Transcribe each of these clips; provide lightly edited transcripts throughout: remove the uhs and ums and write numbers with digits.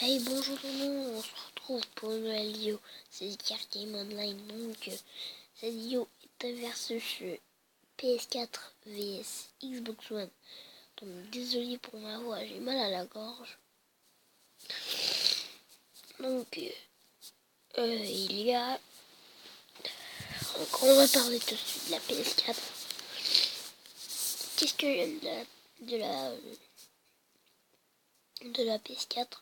Hey, bonjour tout le monde, on se retrouve pour une nouvelle vidéo. C'est Zikar Game Online. Donc, cette vidéo est un versus PS4 vs Xbox One. Donc, désolé pour ma voix, j'ai mal à la gorge. Donc, il y a. Donc, on va parler tout de suite de la PS4. Qu'est-ce que j'aime de la PS4?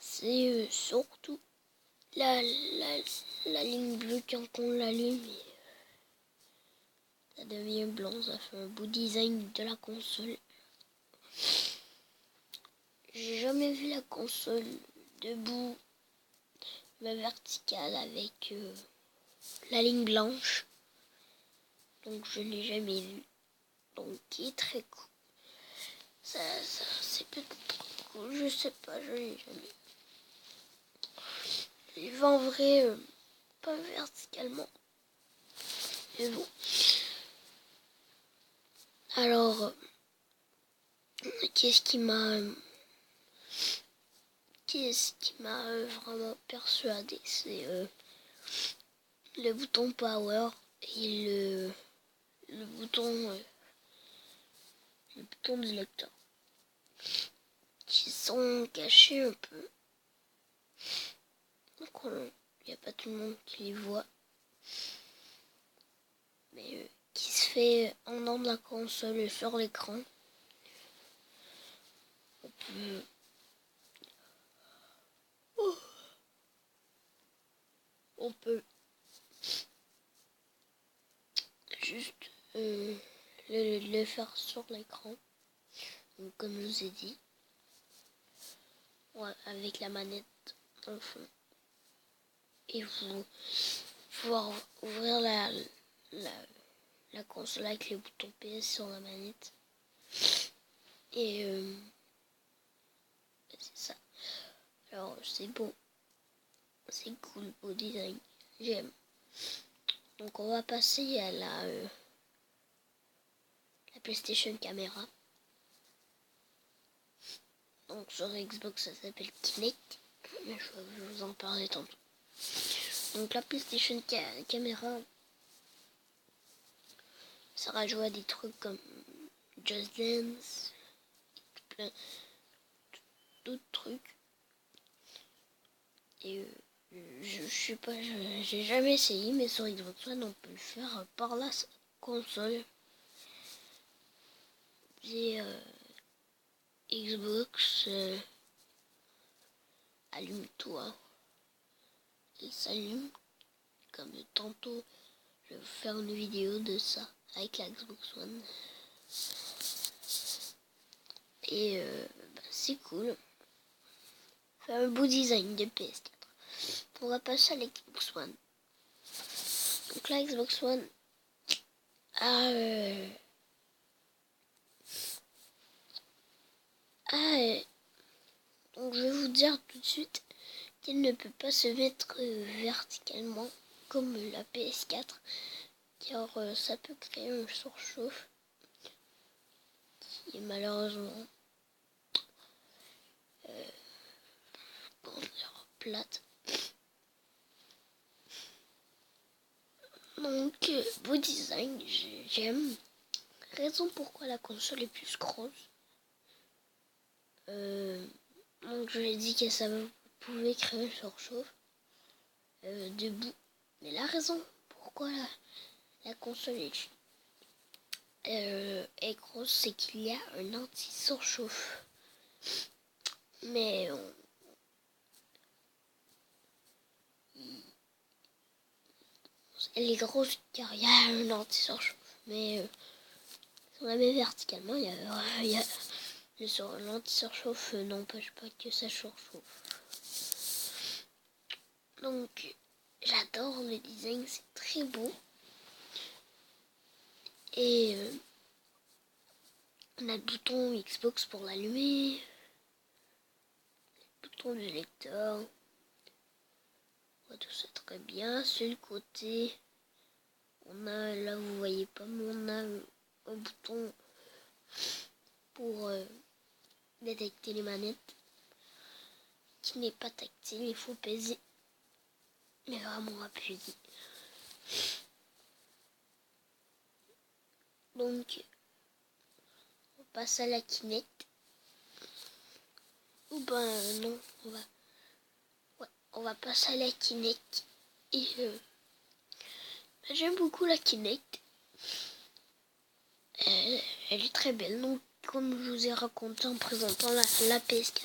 C'est surtout la ligne bleue quand on l'allume, ça devient blanc, ça fait un beau design de la console. J'ai jamais vu la console debout, mais verticale avec la ligne blanche, donc je l'ai jamais vu. Donc qui est très cool. Ça c'est peut-être cool, je sais pas, je l'ai jamais vu. Il va en vrai pas verticalement, mais bon. Alors, qu'est-ce qui m'a vraiment persuadé, c'est le bouton power et le bouton du lecteur qui sont cachés un peu, donc il n'y a pas tout le monde qui les voit, mais qui se fait en dehors de la console sur l'écran. On peut juste le faire sur l'écran, donc comme je vous ai dit, ouais, avec la manette dans le fond, et vous pouvoir ouvrir la console avec les boutons PS sur la manette, et c'est ça. Alors c'est beau, c'est cool, beau design, j'aime. Donc on va passer à la PlayStation Camera. Donc sur Xbox ça s'appelle Kinect, mais je vais vous en parler tantôt. Donc la PlayStation Camera, ça va jouer à des trucs comme Just Dance, plein d'autres trucs. Et je sais pas, j'ai jamais essayé, mais sur Xbox One on peut le faire par la console. J'ai Xbox, allume-toi, il s'allume. Comme tantôt, je vais vous faire une vidéo de ça avec la Xbox One. Et c'est cool. C'est un beau design de PS4. On va passer à l'Xbox One. Donc la Xbox One a donc je vais vous dire tout de suite qu'elle ne peut pas se mettre verticalement comme la PS4, car ça peut créer un surchauffe qui est malheureusement plate. Donc beau design, j'aime. Raison pourquoi la console est plus grosse. Donc je l'ai dit que ça pouvait créer un surchauffe debout. Mais la raison pourquoi la console est grosse, c'est qu'il y a un anti-surchauffe. Mais elle est grosse car il y a un anti-surchauffe. Mais si on la met verticalement, il y a l'anti-surchauffe n'empêche pas que ça surchauffe. Donc j'adore le design, c'est très beau. Et on a le bouton Xbox pour l'allumer, le bouton du lecteur. Tout ça très bien. Sur le côté, on a, là vous voyez pas, mais on a un bouton pour détecter les manettes. qui n'est pas tactile, il faut peser, mais vraiment appuyer. Donc, on passe à la Kinect. Ou ben non, on va passer à la Kinect. Et j'aime beaucoup la Kinect. Elle est très belle. Donc, comme je vous ai raconté en présentant la PS4,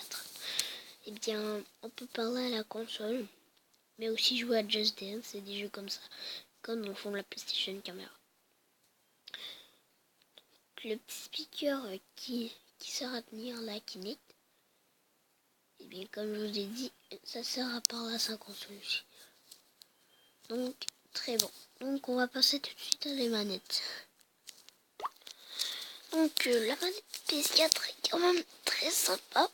eh bien, on peut parler à la console, mais aussi jouer à Just Dance et des jeux comme ça, comme dans le fond de la PlayStation Camera. Le petit speaker qui sert à tenir la Kinect, et bien comme je vous ai dit, ça sert à parler à sa console aussi. Donc très bon. Donc on va passer tout de suite à les manettes. Donc la manette PS4 est quand même très sympa.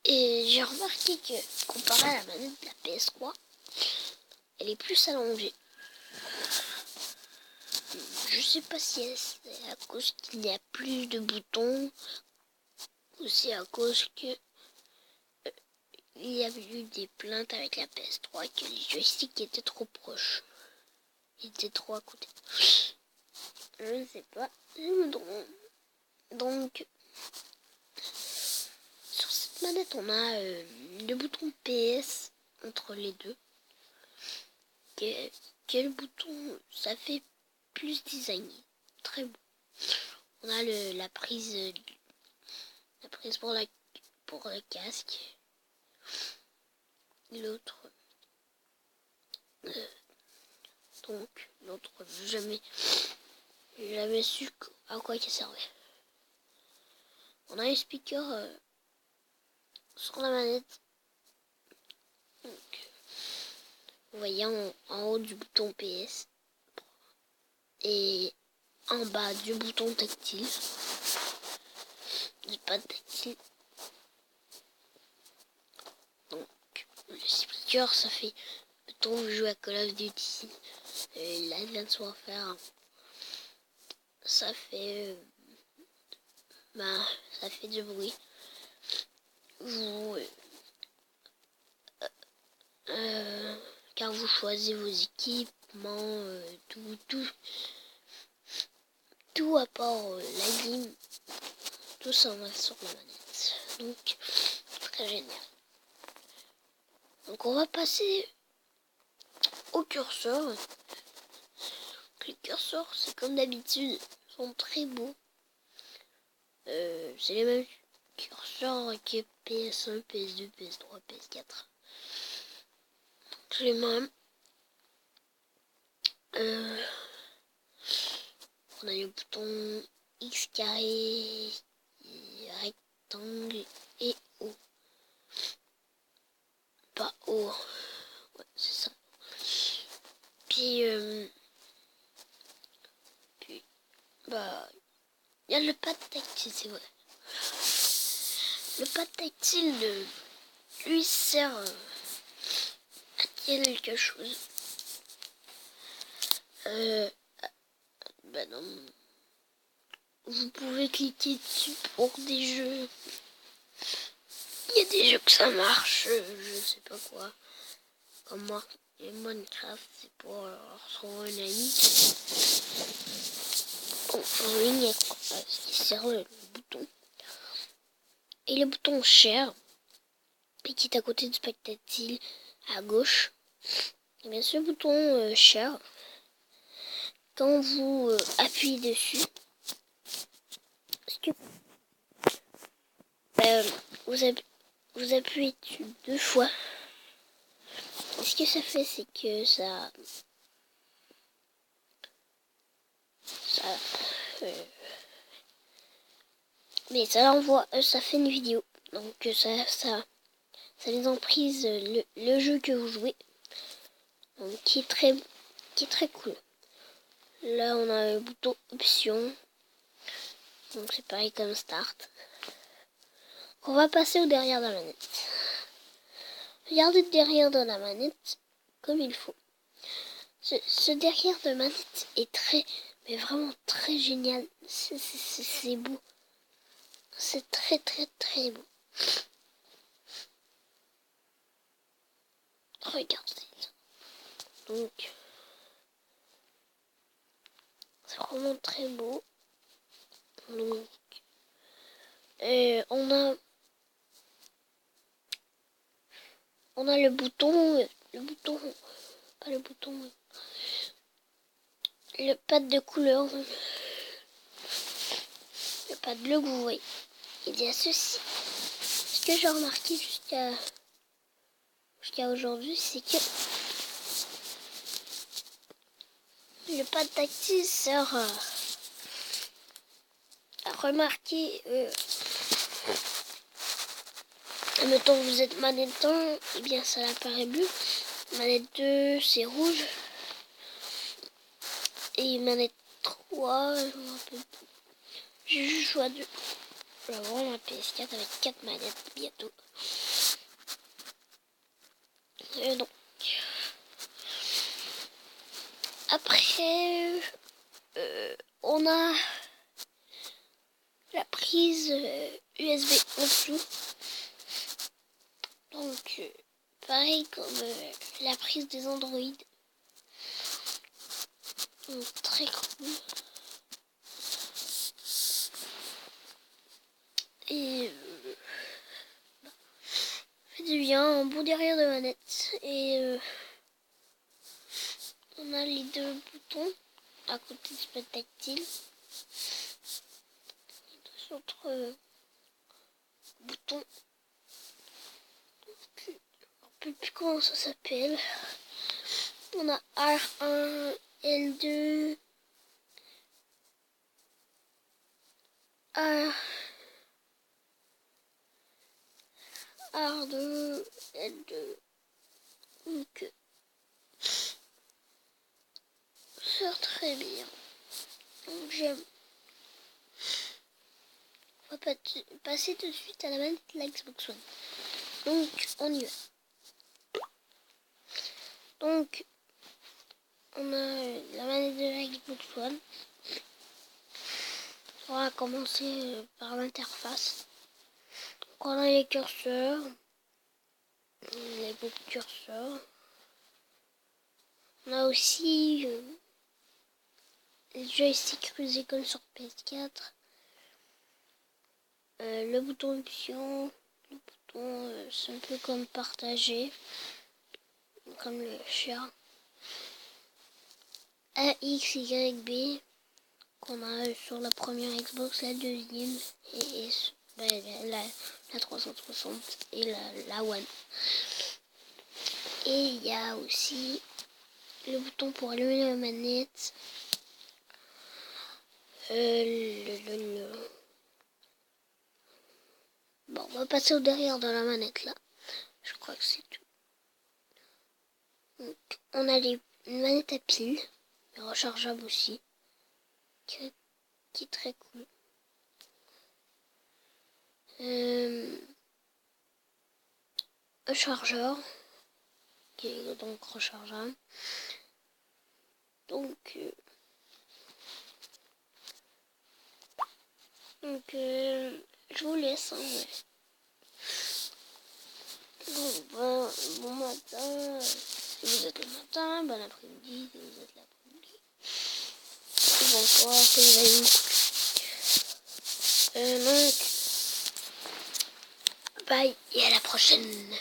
Et j'ai remarqué que comparé à la manette de la PS3, elle est plus allongée. Je sais pas si c'est à cause qu'il y a plus de boutons ou c'est à cause que il y avait eu des plaintes avec la PS3 que les joysticks étaient trop proches. Ils étaient trop à côté. Je ne sais pas. Je me trompe. Donc, sur cette manette, on a le bouton PS entre les deux. Quel bouton, ça fait plus designé. Très beau. On a la prise pour le casque. L'autre, donc l'autre, jamais su à quoi il servait. On a un speaker sur la manette. Donc, vous voyez en haut du bouton PS et en bas du bouton tactile, du pad tactile. Donc le speaker, ça fait, mettons vous jouez à Call of Duty, l'Advanced Warfare, ça fait du bruit. Car vous choisissez vos équipements, tout à part la game, tout ça va sur la manette. Donc très génial. Donc on va passer au curseur. Les curseurs, c'est comme d'habitude, sont très beaux. C'est les mêmes curseurs que PS1, PS2, PS3, PS4. Tous les mêmes. On a le bouton X carré, rectangle et O. Pas O. Ouais, c'est ça. Puis il y a le pad tactile, c'est vrai. Le pad tactile, lui, sert à quelque chose. Non. Vous pouvez cliquer dessus pour des jeux. Il y a des jeux que ça marche, je sais pas quoi. Comme moi, Minecraft, c'est pour retrouver un ami. Bon, en ligne, qui sert le bouton. Et le bouton share, qui est à côté du pad tactile, à gauche. Et bien ce bouton share, quand vous appuyez dessus, vous appuyez dessus 2 fois. Et ce que ça fait, c'est que ça mais ça envoie, ça fait une vidéo. Donc ça les emprise le jeu que vous jouez. Donc qui est très cool. Là on a le bouton option. Donc c'est pareil comme start. On va passer au derrière de la manette. Regardez derrière de la manette comme il faut. Ce derrière de manette est mais vraiment très génial. C'est beau. C'est très beau. Regardez. Donc, c'est vraiment très beau. Donc, on a le bouton, pas le bouton, le pad de couleur, le pad bleu que vous voyez. Il y a ceci. Ce que j'ai remarqué jusqu'à aujourd'hui, c'est que le pad tactile sert à remarquer. Mettons que vous êtes manette 1, et bien ça apparaît bleu. Manette 2, c'est rouge. Et manette 3, je me rappelle plus. J'ai juste joué à 2. Je vais avoir ma PS4 avec 4 manettes bientôt. Et donc. Après, on a la prise USB en dessous. Donc, pareil comme la prise des Android. Donc, très cool. Et fait du bien, un beau derrière de manette. Et on a les deux boutons à côté du pad tactile. Deux autres boutons. Je ne me rappelle plus comment ça s'appelle. On a R1, L2, R2, L2. Donc, c'est très bien. Donc, j'aime. On va passer tout de suite à la manette de la Xbox One. Donc, on y va. Donc, on a la manette de la Xbox One. On va commencer par l'interface. Donc, on a les curseurs, les beaux curseurs. On a aussi les joysticks rusés comme sur PS4. Le bouton option, le bouton c'est un peu comme partager, comme le chat. A, X, Y, B qu'on a sur la première Xbox, la deuxième et la 360 et la One. Et il y a aussi le bouton pour allumer la manette. Bon, on va passer au derrière de la manette là. Je crois que c'est tout. Donc, on a une manette à pile, mais rechargeable aussi, qui est très cool. Un chargeur, qui est donc rechargeable. Donc je vous laisse. Hein, ouais. Donc, bon matin, si vous êtes le matin, bon après-midi, si vous êtes l'après-midi. Bonsoir, si vous allez me coucher. Donc, bye et à la prochaine.